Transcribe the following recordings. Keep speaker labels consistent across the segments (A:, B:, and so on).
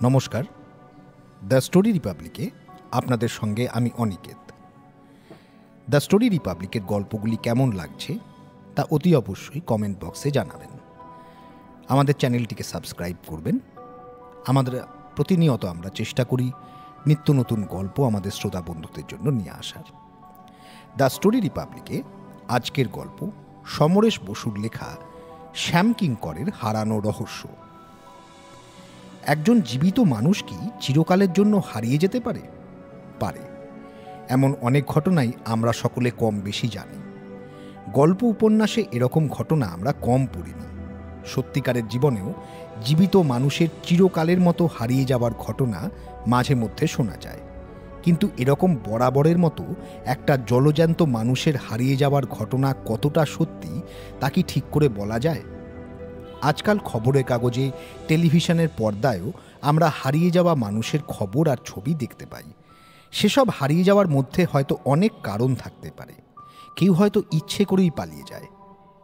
A: নমস্কার, the story রিপাবলিকে আপনাদের সঙ্গে আমি অনিকেত। দ্য স্টোরি রিপাবলিকের গল্পগুলি কেমন লাগছে তা অতি অবশ্যই কমেন্ট বক্সে জানাবেন। আমাদের চ্যানেলটিকে সাবস্ক্রাইব করবেন। প্রতিনিয়ত আমরা চেষ্টা করি নিত্য নতুন গল্প আমাদের শ্রোতা বন্ধুদের জন্য নিয়ে আসার। দ্য স্টোরি রিপাবলিকে আজকের গল্প সমরেশ বসুর লেখা শ্যামকিঙ্করের হারানো রহস্য। একজন জীবিত মানুষ কি চিরকালের জন্য হারিয়ে যেতে পারে? এমন অনেক ঘটনাই আমরা সকলে কম বেশি জানি। গল্প উপন্যাসে এরকম ঘটনা আমরা কম পড়িনি। সত্যিকারের জীবনেও জীবিত মানুষের চিরকালের মতো হারিয়ে যাওয়ার ঘটনা মাঝে মধ্যে শোনা যায়, কিন্তু এরকম বরাবরের মতো একটা জলজ্যান্ত মানুষের হারিয়ে যাওয়ার ঘটনা কতটা সত্যি তা কি ঠিক করে বলা যায়? আজকাল খবরের কাগজে, টেলিভিশনের পর্দায়ও আমরা হারিয়ে যাওয়া মানুষের খবর আর ছবি দেখতে পাই। সেসব হারিয়ে যাওয়ার মধ্যে হয়তো অনেক কারণ থাকতে পারে। কেউ হয়তো ইচ্ছে করেই পালিয়ে যায়।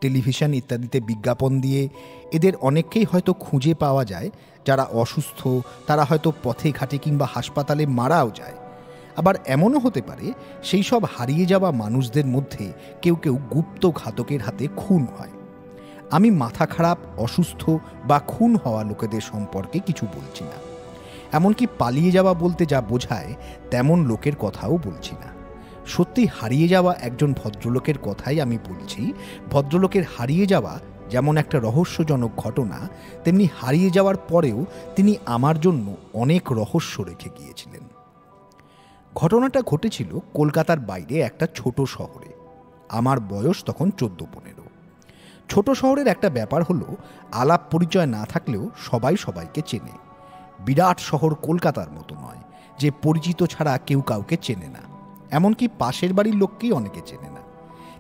A: টেলিভিশন ইত্যাদিতে বিজ্ঞাপন দিয়ে এদের অনেককেই হয়তো খুঁজে পাওয়া যায়। যারা অসুস্থ তারা হয়তো পথে ঘাটে কিংবা হাসপাতালে মারাও যায়। আবার এমনও হতে পারে সেই সব হারিয়ে যাওয়া মানুষদের মধ্যে কেউ কেউ গুপ্ত ঘাতকের হাতে খুন হয়। আমি মাথা খারাপ, অসুস্থ বা খুন হওয়া লোকেদের সম্পর্কে কিছু বলছি না। এমনকি পালিয়ে যাওয়া বলতে যা বোঝায় তেমন লোকের কথাও বলছি না। সত্যি হারিয়ে যাওয়া একজন ভদ্রলোকের কথাই আমি বলছি। ভদ্রলোকের হারিয়ে যাওয়া যেমন একটা রহস্যজনক ঘটনা, তেমনি হারিয়ে যাওয়ার পরেও তিনি আমার জন্য অনেক রহস্য রেখে গিয়েছিলেন। ঘটনাটা ঘটেছিল কলকাতার বাইরে একটা ছোট শহরে। আমার বয়স তখন 14-15। ছোট শহরের একটা ব্যাপার হলো, আলাপ পরিচয় না থাকলেও সবাই সবাইকে চেনে। বিরাট শহর কলকাতার মতো নয় যে পরিচিত ছাড়া কেউ কাউকে চেনে না। এমনকি পাশের বাড়ির লোককেই অনেকে চেনে না।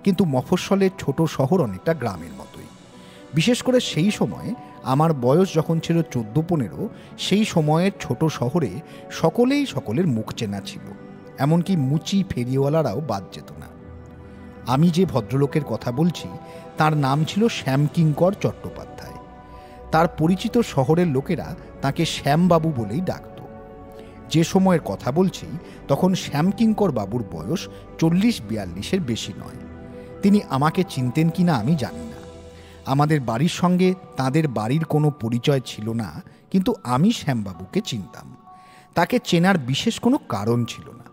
A: কিন্তু মফস্বলের ছোট শহর অনেকটা গ্রামের মতোই। বিশেষ করে সেই সময়ে, আমার বয়স যখন ছিল 14-15, সেই সময়ের ছোট শহরে সকলেই সকলের মুখ চেনা ছিল। এমনকি মুচি ফেরিওয়ালারাও বাদ যেত না। আমি যে ভদ্রলোকের কথা বলছি তার নাম ছিল শ্যামকিঙ্কর চট্টোপাধ্যায়। তার পরিচিত শহরের লোকেরা তাকে শ্যামবাবু বলেই ডাকত। যে সময়ের কথা বলছি তখন শ্যামকিঙ্কর বাবুর বয়স 40-42-এর বেশি নয়। তিনি আমাকে চিনতেন কিনা আমি জানি না। আমাদের বাড়ির সঙ্গে তাদের বাড়ির কোনো পরিচয় ছিল না, কিন্তু আমি শ্যামবাবুকে চিনতাম। তাকে চেনার বিশেষ কোনো কারণ ছিল না।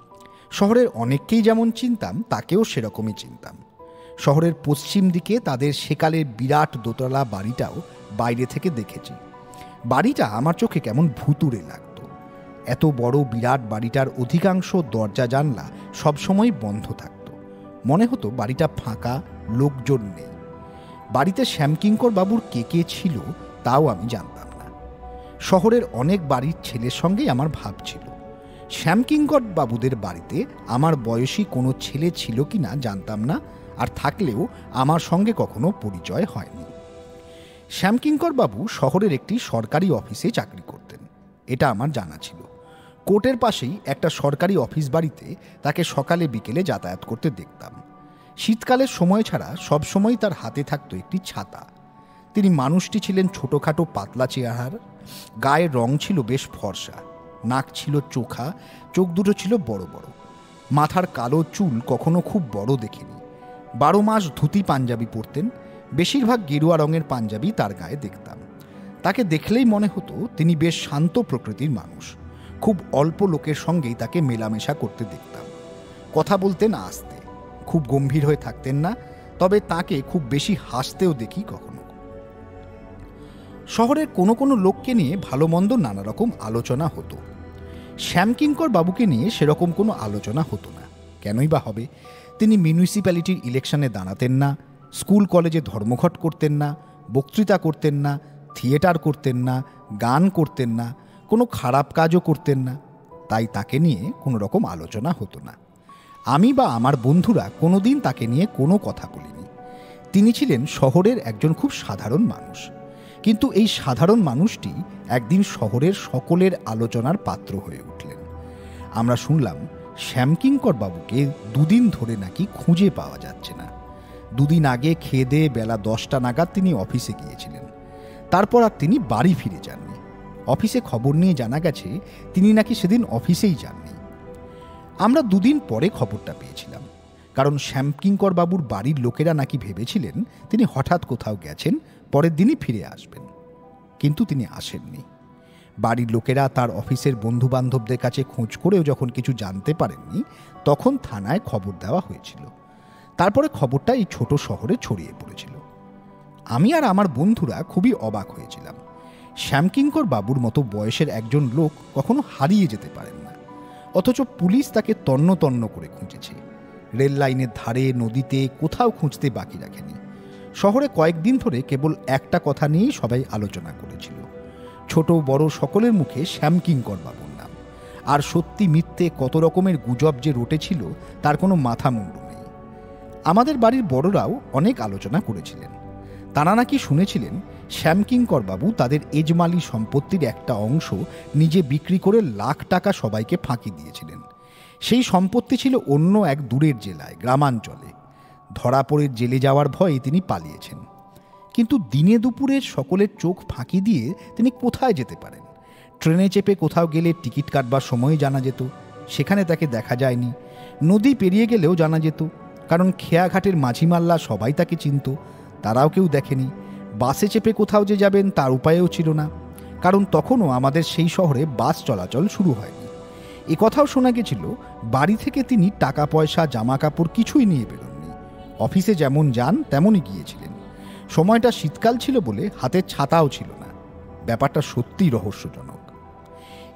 A: শহরের অনেককেই যেমন চিনতাম, তাকেও সেরকমই চিনতাম। শহরের পশ্চিম দিকে তাদের সেকালের বিরাট দোতলা বাড়িটাও বাইরে থেকে দেখেছি। বাড়িটা আমার চোখে কেমন ভুতুড়ে লাগত। এত বড় বিরাট বাড়িটার অধিকাংশ দরজা জানলা সবসময় বন্ধ থাকত। মনে হতো বাড়িটা ফাঁকা, লোকজন নেই। বাড়িতে শ্যামকিঙ্কর বাবুর কে কে ছিল তাও আমি জানতাম না। শহরের অনেক বাড়ির ছেলের সঙ্গেই আমার ভাব ছিল। শ্যামকিঙ্কর বাবুদের বাড়িতে আমার বয়সী কোনো ছেলে ছিল কি না জানতাম না, আর থাকলেও আমার সঙ্গে কখনো পরিচয় হয়নি। শ্যামকিঙ্কর বাবু শহরের একটি সরকারি অফিসে চাকরি করতেন, এটা আমার জানা ছিল। কোর্টের পাশেই একটা সরকারি অফিস বাড়িতে তাকে সকালে বিকেলে যাতায়াত করতে দেখতাম। শীতকালের সময় ছাড়া সবসময় তার হাতে থাকতো একটি ছাতা। তিনি মানুষটি ছিলেন ছোটোখাটো, পাতলা চেহারার। গায়ের রং ছিল বেশ ফর্সা। নাক ছিল চোখা, চোখ দুটো ছিল বড় বড়। মাথার কালো চুল কখনো খুব বড় দেখিনি। 12 মাস ধুতি পাঞ্জাবি পরতেন। বেশিরভাগ গেরুয়া রঙের পাঞ্জাবি তার গায়ে দেখতাম। তাকে দেখলেই মনে হতো তিনি বেশ শান্ত প্রকৃতির মানুষ। খুব অল্প লোকের সঙ্গেই তাকে মেলামেশা করতে দেখতাম। কথা বলতেন আস্তে, খুব গম্ভীর হয়ে থাকতেন না। তবে তাকে খুব বেশি হাসতেও দেখি কখনো। শহরের কোনো কোনো লোককে নিয়ে ভালো মন্দ নানা রকম আলোচনা হতো। শ্যামকিঙ্কর বাবুকে নিয়ে সেরকম কোনো আলোচনা হতো না। কেনই বা হবে? তিনি মিউনিসিপ্যালিটির ইলেকশনে দাঁড়াতেন না, স্কুল কলেজে ধর্মঘট করতেন না, বক্তৃতা করতেন না, থিয়েটার করতেন না, গান করতেন না, কোনো খারাপ কাজও করতেন না। তাই তাকে নিয়ে কোনো রকম আলোচনা হতো না। আমি বা আমার বন্ধুরা কোনোদিন তাকে নিয়ে কোনো কথা বলিনি। তিনি ছিলেন শহরের একজন খুব সাধারণ মানুষ। কিন্তু এই সাধারণ মানুষটি একদিন শহরের সকলের আলোচনার পাত্র হয়ে উঠলেন। আমরা শুনলাম শ্যামকিঙ্কর বাবুকে 2 দিন ধরে নাকি খুঁজে পাওয়া যাচ্ছে না। 2 দিন আগে খেয়ে দেয়ে বেলা 10টা নাগাদ তিনি অফিসে গিয়েছিলেন। তারপর আর তিনি বাড়ি ফিরে যাননি। অফিসে খবর নিয়ে জানা গেছে তিনি নাকি সেদিন অফিসেই যাননি। আমরা 2 দিন পরে খবরটা পেয়েছিলাম, কারণ শ্যামকিঙ্কর বাবুর বাড়ির লোকেরা নাকি ভেবেছিলেন তিনি হঠাৎ কোথাও গেছেন, পরের দিনই ফিরে আসবেন। কিন্তু তিনি আসেননি। বাড়ির লোকেরা তার অফিসের বন্ধুবান্ধবদের কাছে খোঁজ করেও যখন কিছু জানতে পারেননি, তখন থানায় খবর দেওয়া হয়েছিল। তারপরে খবরটা এই ছোট শহরে ছড়িয়ে পড়েছিল। আমি আর আমার বন্ধুরা খুবই অবাক হয়েছিলাম। শ্যামকিঙ্কর বাবুর মতো বয়সের একজন লোক কখনো হারিয়ে যেতে পারেন না, অথচ পুলিশ তাকে তন্ন তন্ন করে খুঁজেছে। রেল লাইনের ধারে, নদীতে, কোথাও খুঁজতে বাকি রাখেনি। শহরে কয়েকদিন ধরে কেবল একটা কথা নিয়েই সবাই আলোচনা করেছিল, ছোট বড় সকলের মুখে শ্যামকিঙ্কর বাবুর নাম। আর সত্যি মিথ্যে কত রকমের গুজব যে রটেছিল তার কোনো মাথা মুন্ডু নেই। আমাদের বাড়ির বড়রাও অনেক আলোচনা করেছিলেন। তারা নাকি শুনেছিলেন শ্যামকিঙ্কর বাবু তাদের এজমালি সম্পত্তির একটা অংশ নিজে বিক্রি করে লাখ টাকা সবাইকে ফাঁকি দিয়েছিলেন। সেই সম্পত্তি ছিল অন্য এক দূরের জেলায়, গ্রামাঞ্চলে। ধরা পড়ে জেলে যাওয়ার ভয়ে তিনি পালিয়েছেন। কিন্তু দিনে দুপুরে সকলের চোখ ফাঁকি দিয়ে তিনি কোথায় যেতে পারেন? ট্রেনে চেপে কোথাও গেলে টিকিট কাটবার সময় জানা যেত, সেখানে তাকে দেখা যায়নি। নদী পেরিয়ে গেলেও জানা যেত, কারণ খেয়াঘাটের মাঝিমাল্লা সবাই তাকে চিনত, তারাও কেউ দেখেনি। বাসে চেপে কোথাও যে যাবেন তার উপায়ও ছিল না, কারণ তখনও আমাদের সেই শহরে বাস চলাচল শুরু হয়নি। এ কথাও শোনা গেছিল বাড়ি থেকে তিনি টাকা পয়সা, জামা কাপড় কিছুই নিয়ে বেরোননি। অফিসে যেমন যান তেমনই গিয়েছিলেন। সময়টা শীতকাল ছিল বলে হাতে ছাতাও ছিল না। ব্যাপারটা সত্যিই রহস্যজনক।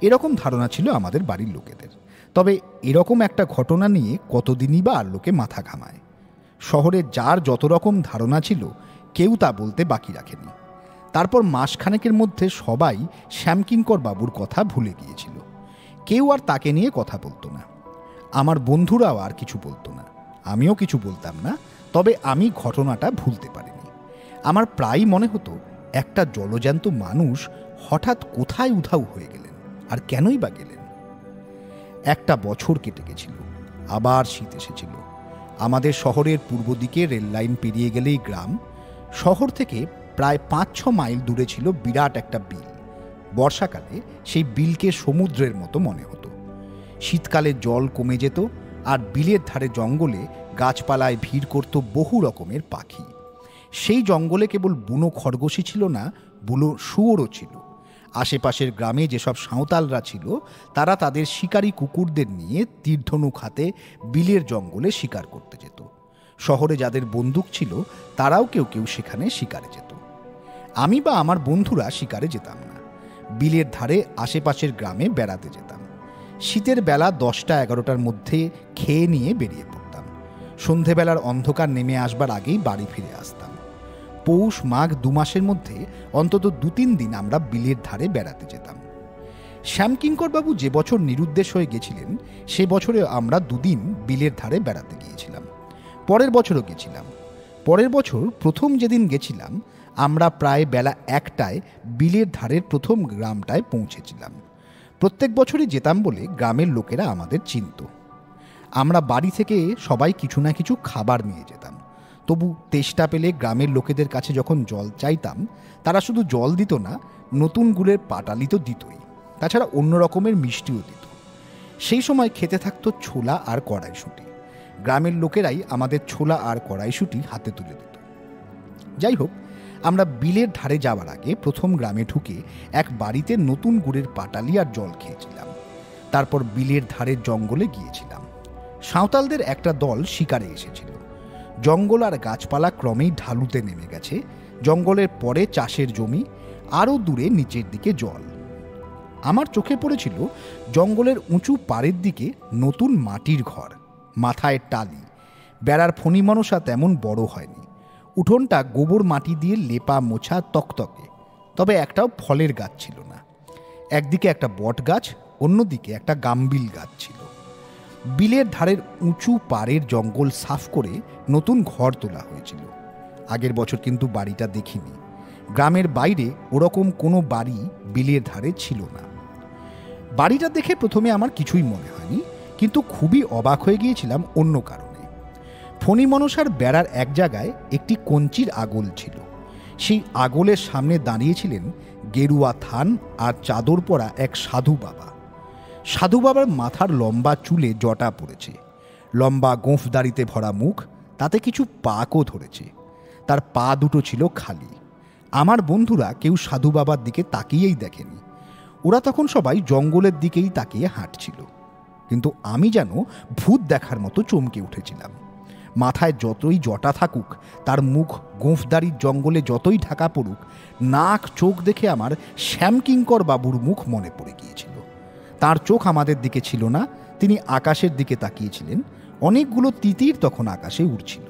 A: এরকম ধারণা ছিল আমাদের বাড়ির লোকেদের। তবে এরকম একটা ঘটনা নিয়ে কতদিনই বা আর লোকে মাথা ঘামায়। শহরে যার যত রকম ধারণা ছিল কেউ তা বলতে বাকি রাখেনি। তারপর মাসখানেকের মধ্যে সবাই শ্যামকিঙ্কর বাবুর কথা ভুলে গিয়েছিল। কেউ আর তাকে নিয়ে কথা বলতো না। আমার বন্ধুরাও আর কিছু বলতো না, আমিও কিছু বলতাম না। তবে আমি ঘটনাটা ভুলতে পারিনি। আমার প্রায় মনে হতো একটা জলজ্যান্ত মানুষ হঠাৎ কোথায় উধাও হয়ে গেলেন, আর কেনই বা গেলেন। একটা বছর কেটে গেছিল, আবার শীত এসেছিল। আমাদের শহরের পূর্ব দিকে রেল লাইন পেরিয়ে গেলেই গ্রাম। শহর থেকে প্রায় 5-6 মাইল দূরে ছিল বিরাট একটা বিল। বর্ষাকালে সেই বিলকে সমুদ্রের মতো মনে হতো। শীতকালে জল কমে যেত, আর বিলের ধারে জঙ্গলে গাছপালায় ভিড় করত বহু রকমের পাখি। সেই জঙ্গলে কেবল বুনো খরগোশই ছিল না, বুনো শুয়োরও ছিল। আশেপাশের গ্রামে যেসব সাঁওতালরা ছিল তারা তাদের শিকারী কুকুরদের নিয়ে তীরধনুক হাতে বিলের জঙ্গলে শিকার করতে যেত। শহরে যাদের বন্দুক ছিল তারাও কেউ কেউ সেখানে শিকারে যেত। আমি বা আমার বন্ধুরা শিকারে যেতাম না। বিলের ধারে আশেপাশের গ্রামে বেড়াতে যেতাম। শীতের বেলা 10টা-11টার মধ্যে খেয়ে নিয়ে বেরিয়ে পড়তাম। সন্ধেবেলার অন্ধকার নেমে আসবার আগেই বাড়ি ফিরে আসতাম। পৌষ মাঘ 2 মাসের মধ্যে অন্তত 2-3 দিন আমরা বিলের ধারে বেড়াতে যেতাম। শ্যামকিঙ্কর বাবু যে বছর নিরুদ্দেশ হয়ে গেছিলেন সে বছরে আমরা 2 দিন বিলের ধারে বেড়াতে গিয়েছিলাম। পরের বছরও গেছিলাম। পরের বছর প্রথম যেদিন গেছিলাম আমরা প্রায় বেলা 1টায় বিলের ধারের প্রথম গ্রামটায় পৌঁছেছিলাম। প্রত্যেক বছরই যেতাম বলে গ্রামের লোকেরা আমাদের চিনত। আমরা বাড়ি থেকে সবাই কিছু না কিছু খাবার নিয়ে যেতাম। তবু তেষ্টা পেলে গ্রামের লোকেদের কাছে যখন জল চাইতাম তারা শুধু জল দিত না, নতুন গুড়ের পাটালি তো দিতই, তাছাড়া অন্য রকমের মিষ্টিও দিত। সেই সময় খেতে থাকতো ছোলা আর কড়াইশুঁটি। গ্রামের লোকেরাই আমাদের ছোলা আর কড়াইশুঁটি হাতে তুলে দিত। যাই হোক, আমরা বিলের ধারে যাওয়ার আগে প্রথম গ্রামে ঢুকে এক বাড়িতে নতুন গুড়ের পাটালি আর জল খেয়েছিলাম। তারপর বিলের ধারের জঙ্গলে গিয়েছিলাম। সাঁওতালদের একটা দল শিকারে এসেছিল। জঙ্গল আর গাছপালা ক্রমেই ঢালুতে নেমে গেছে। জঙ্গলের পরে চাষের জমি, আরও দূরে নিচের দিকে জল। আমার চোখে পড়েছিল জঙ্গলের উঁচু পাড়ের দিকে নতুন মাটির ঘর, মাথায় টালি। বেড়ার ফণিমনসা তেমন বড় হয়নি। উঠোনটা গোবর মাটি দিয়ে লেপা মোছা তকতকে, তবে একটাও ফলের গাছ ছিল না। একদিকে একটা বট গাছ, অন্যদিকে একটা গাম্বিল গাছ ছিল। বিলের ধারের উঁচু পাড়ের জঙ্গল সাফ করে নতুন ঘর তোলা হয়েছিল। আগের বছর কিন্তু বাড়িটা দেখিনি। গ্রামের বাইরে ওরকম কোনো বাড়ি বিলের ধারে ছিল না। বাড়িটা দেখে প্রথমে আমার কিছুই মনে হয়নি, কিন্তু খুবই অবাক হয়ে গিয়েছিলাম অন্য কারণে। ফণিমনসার বেড়ার এক জায়গায় একটি কঞ্চির আগল ছিল। সেই আগলের সামনে দাঁড়িয়েছিলেন গেরুয়া থান আর চাদর পরা এক সাধু বাবা। সাধু বাবার মাথার লম্বা চুলে জটা পড়েছে, লম্বা গোঁফদাড়িতে ভরা মুখ, তাতে কিছু পাকও ধরেছে। তার পা দুটো ছিল খালি। আমার বন্ধুরা কেউ সাধু বাবার দিকে তাকিয়েই দেখেনি। ওরা তখন সবাই জঙ্গলের দিকেই তাকিয়ে হাঁটছিল। কিন্তু আমি যেন ভূত দেখার মতো চমকে উঠেছিলাম। মাথায় যতই জটা থাকুক, তার মুখ গোঁফদাড়ির জঙ্গলে যতই ঢাকা পড়ুক, নাক চোখ দেখে আমার শ্যামকিঙ্কর বাবুর মুখ মনে পড়ে গিয়েছিল। তার চোখ আমাদের দিকে ছিল না, তিনি আকাশের দিকে তাকিয়েছিলেন। অনেকগুলো তিতির তখন আকাশে উড়ছিল।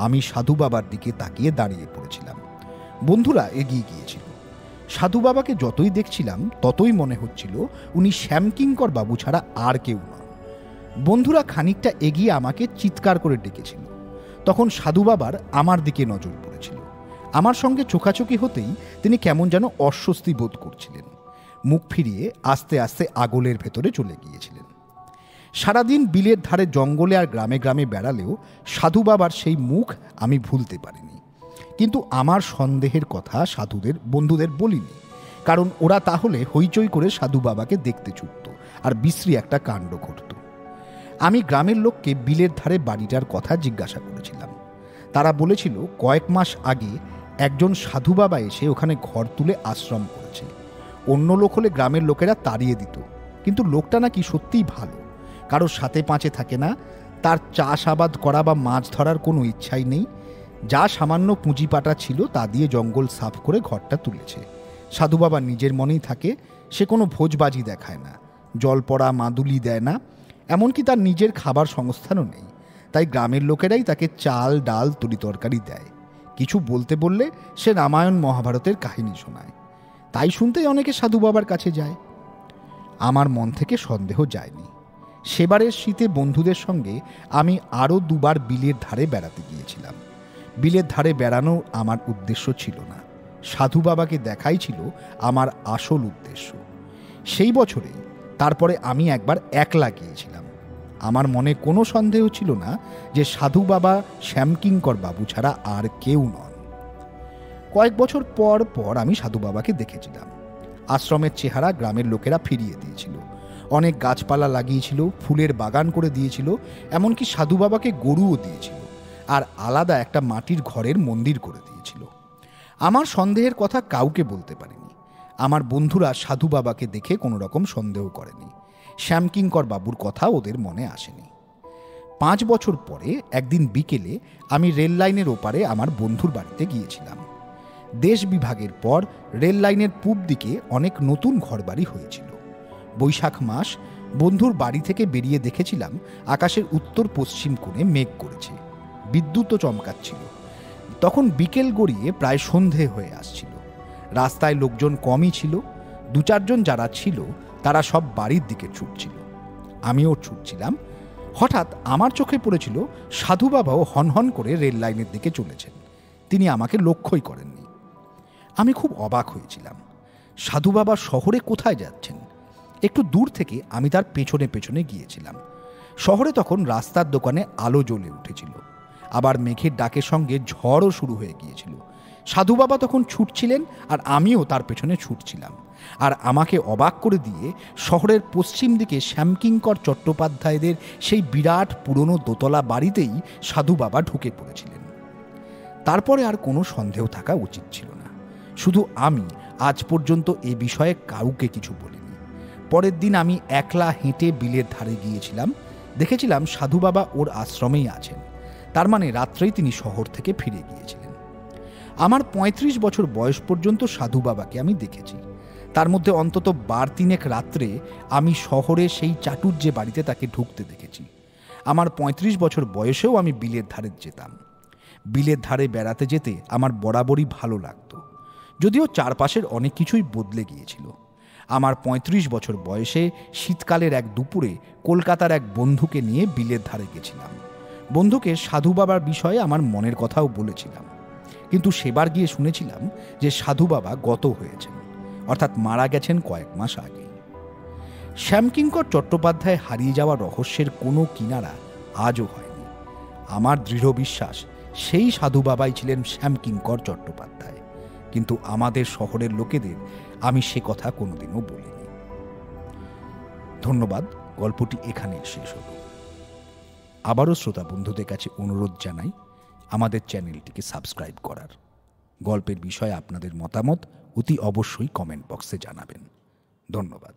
A: আমি সাধু বাবার দিকে তাকিয়ে দাঁড়িয়ে পড়েছিলাম। বন্ধুরা এগিয়ে গিয়েছিল। সাধু বাবাকে যতই দেখছিলাম ততই মনে হচ্ছিল উনি শ্যামকিঙ্কর বাবু ছাড়া আর কেউ নন। বন্ধুরা খানিকটা এগিয়ে আমাকে চিৎকার করে ডেকেছিল। তখন সাধু বাবার আমার দিকে নজর পড়েছিল। আমার সঙ্গে চোখাচোখি হতেই তিনি কেমন যেন অস্বস্তি বোধ করছিলেন। মুখ ফিরিয়ে আস্তে আস্তে আগলের ভেতরে চলে গিয়েছিলেন। সারাদিন বিলের ধারে জঙ্গলে আর গ্রামে গ্রামে বেড়ালেও সাধু বাবার সেই মুখ আমি ভুলতে পারিনি। কিন্তু আমার সন্দেহের কথা বন্ধুদের বলিনি, কারণ ওরা তাহলে হইচই করে সাধু বাবাকে দেখতে ছুটত আর বিশ্রী একটা কাণ্ড ঘটত। আমি গ্রামের লোককে বিলের ধারে বাড়িটার কথা জিজ্ঞাসা করেছিলাম। তারা বলেছিল কয়েক মাস আগে একজন সাধু বাবা এসে ওখানে ঘর তুলে আশ্রম করেছে। অন্য লোক হলে গ্রামের লোকেরা তাড়িয়ে দিত, কিন্তু লোকটা নাকি সত্যিই ভালো, কারোর সাথে পাঁচে থাকে না, তার চাষাবাদ করা বা মাছ ধরার কোনো ইচ্ছাই নেই। যা সামান্য পুঁজিপাটা ছিল তা দিয়ে জঙ্গল সাফ করে ঘরটা তুলেছে। সাধু বাবা নিজের মনেই থাকে, সে কোনো ভোজবাজি দেখায় না, জল পড়া মাদুলি দেয় না, এমনকি তার নিজের খাবার সংস্থানও নেই। তাই গ্রামের লোকেরাই তাকে চাল ডাল তরিতরকারি দেয়। কিছু বলতে বললে সে রামায়ণ মহাভারতের কাহিনী শোনায়। তাই শুনতেই অনেকে সাধু বাবার কাছে যায়। আমার মন থেকে সন্দেহ যায়নি। সেবারের শীতে বন্ধুদের সঙ্গে আমি আরও দুবার বিলের ধারে বেড়াতে গিয়েছিলাম। বিলের ধারে বেড়ানো আমার উদ্দেশ্য ছিল না, সাধু বাবাকে দেখাই ছিল আমার আসল উদ্দেশ্য। সেই বছরেই তারপরে আমি একবার একলা গিয়েছিলাম। আমার মনে কোনো সন্দেহ ছিল না যে সাধু বাবা শ্যামকিঙ্কর বাবু ছাড়া আর কেউ নন। কয়েক বছর পর পর আমি সাধু বাবাকে দেখেছিলাম। আশ্রমের চেহারা গ্রামের লোকেরা ফিরিয়ে দিয়েছিল। অনেক গাছপালা লাগিয়েছিল, ফুলের বাগান করে দিয়েছিল, এমনকি সাধু বাবাকে গরুও দিয়েছিল আর আলাদা একটা মাটির ঘরের মন্দির করে দিয়েছিল। আমার সন্দেহের কথা কাউকে বলতে পারিনি। আমার বন্ধুরা সাধু বাবাকে দেখে কোনো রকম সন্দেহ করেনি। শ্যামকিঙ্কর বাবুর কথা ওদের মনে আসেনি। 5 বছর পরে একদিন বিকেলে আমি রেল লাইনের ওপারে আমার বন্ধুর বাড়িতে গিয়েছিলাম। দেশ বিভাগের পর রেল লাইনের পূব দিকে অনেক নতুন ঘরবাড়ি হয়েছিল। বৈশাখ মাস, বন্ধুর বাড়ি থেকে বেরিয়ে দেখেছিলাম আকাশের উত্তর পশ্চিম কোণে মেঘ করেছে, বিদ্যুৎও চমকাচ্ছিল। তখন বিকেল গড়িয়ে প্রায় সন্ধে হয়ে আসছিল। রাস্তায় লোকজন কমই ছিল। 2-4 জন যারা ছিল তারা সব বাড়ির দিকে ছুটছিল। আমিও ছুটছিলাম। হঠাৎ আমার চোখে পড়েছিল সাধু বাবাও হনহন করে রেল লাইনের দিকে চলেছেন। তিনি আমাকে লক্ষ্যই করেননি। আমি খুব অবাক হয়েছিলাম। সাধু বাবা শহরে কোথায় যাচ্ছেন? একটু দূর থেকে আমি তার পেছনে পেছনে গিয়েছিলাম। শহরে তখন রাস্তার দোকানে আলো জ্বলে উঠেছিল, আবার মেঘের ডাকের সঙ্গে ঝড়ও শুরু হয়ে গিয়েছিল। সাধু বাবা তখন ছুটছিলেন আর আমিও তার পেছনে ছুটছিলাম। আর আমাকে অবাক করে দিয়ে শহরের পশ্চিম দিকে শ্যামকিঙ্কর চট্টোপাধ্যায়দের সেই বিরাট পুরনো দোতলা বাড়িতেই সাধু বাবা ঢুকে পড়েছিলেন। তারপরে আর কোনো সন্দেহ থাকা উচিত ছিল না। শুধু আমি আজ পর্যন্ত এ বিষয়ে কাউকে কিছু বলিনি। পরের দিন আমি একলা হেঁটে বিলের ধারে গিয়েছিলাম। দেখেছিলাম সাধু বাবা ওর আশ্রমেই আছেন। তার মানে রাত্রেই তিনি শহর থেকে ফিরে গিয়েছিলেন। আমার 35 বছর বয়স পর্যন্ত সাধু বাবাকে আমি দেখেছি। তার মধ্যে অন্তত 12-3 রাত্রে আমি শহরে সেই চাটুর্যে বাড়িতে তাকে ঢুকতে দেখেছি। আমার 35 বছর বয়সেও আমি বিলের ধারে যেতাম। বিলের ধারে বেড়াতে যেতে আমার বরাবরই ভালো লাগতো, যদিও চারপাশের অনেক কিছুই বদলে গিয়েছিল। আমার 35 বছর বয়সে শীতকালের এক দুপুরে কলকাতার এক বন্ধুকে নিয়ে বিলের ধারে গেছিলাম। বন্ধুকে সাধু বাবার বিষয়ে আমার মনের কথাও বলেছিলাম, কিন্তু সেবার গিয়ে শুনেছিলাম যে সাধু বাবা গত হয়েছেন, অর্থাৎ মারা গেছেন কয়েক মাস আগে। শ্যামকিঙ্কর চট্টোপাধ্যায় হারিয়ে যাওয়া রহস্যের কোনো কিনারা আজও হয়নি। আমার দৃঢ় বিশ্বাস সেই সাধু বাবাই ছিলেন শ্যামকিঙ্কর চট্টোপাধ্যায়। কিন্তু আমাদের শহরের লোকেদের আমি সে কথা কোনোদিনও বলিনি। ধন্যবাদ। গল্পটি এখানেই শেষ হলো। আবারও শ্রোতা বন্ধুদের কাছে অনুরোধ জানাই আমাদের চ্যানেলটিকে সাবস্ক্রাইব করার। গল্পের বিষয়ে আপনাদের মতামত অতি অবশ্যই কমেন্ট বক্সে জানাবেন। ধন্যবাদ।